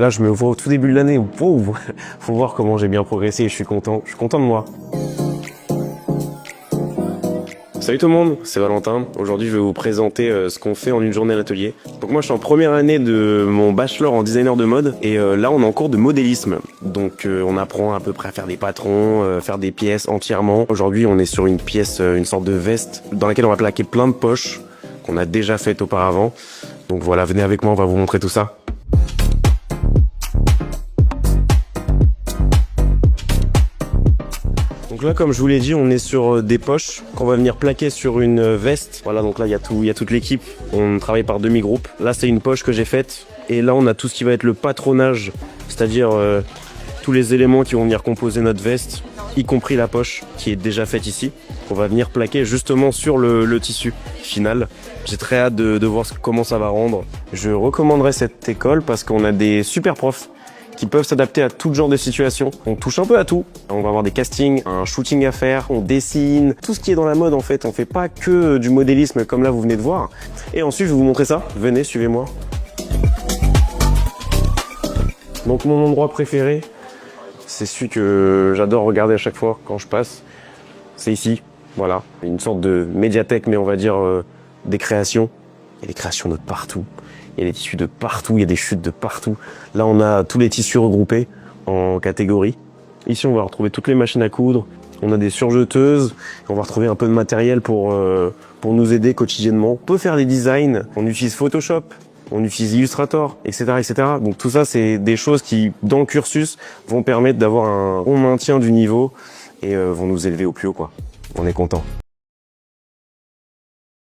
Là, je me vois au tout début de l'année. Wow. Faut voir comment j'ai bien progressé et je suis content de moi. Salut tout le monde, c'est Valentin. Aujourd'hui, je vais vous présenter ce qu'on fait en une journée à l'atelier. Donc moi, je suis en première année de mon bachelor en designer de mode et là, on est en cours de modélisme. Donc on apprend à peu près à faire des patrons, faire des pièces entièrement. Aujourd'hui, on est sur une pièce, une sorte de veste dans laquelle on va plaquer plein de poches qu'on a déjà faites auparavant. Donc voilà, venez avec moi, on va vous montrer tout ça. Donc là, comme je vous l'ai dit, on est sur des poches qu'on va venir plaquer sur une veste. Voilà, donc là, il y a toute l'équipe. On travaille par demi-groupe. Là, c'est une poche que j'ai faite. Et là, on a tout ce qui va être le patronage, c'est-à-dire tous les éléments qui vont venir composer notre veste, y compris la poche qui est déjà faite ici, qu'on va venir plaquer justement sur le tissu final. J'ai très hâte de voir comment ça va rendre. Je recommanderais cette école parce qu'on a des super profs qui peuvent s'adapter à tout genre de situations. On touche un peu à tout. On va avoir des castings, un shooting à faire, on dessine, tout ce qui est dans la mode en fait. On fait pas que du modélisme comme là vous venez de voir. Et ensuite je vais vous montrer ça. Venez, suivez-moi. Donc mon endroit préféré, c'est celui que j'adore regarder à chaque fois quand je passe. C'est ici, voilà. Une sorte de médiathèque, mais on va dire des créations. Il y a des créations de partout. Il y a des tissus de partout, il y a des chutes de partout. Là, on a tous les tissus regroupés en catégories. Ici, on va retrouver toutes les machines à coudre. On a des surjeteuses. On va retrouver un peu de matériel pour nous aider quotidiennement. On peut faire des designs. On utilise Photoshop, on utilise Illustrator, etc., etc. Donc tout ça, c'est des choses qui, dans le cursus, vont permettre d'avoir un bon maintien du niveau et vont nous élever au plus haut, quoi. On est content.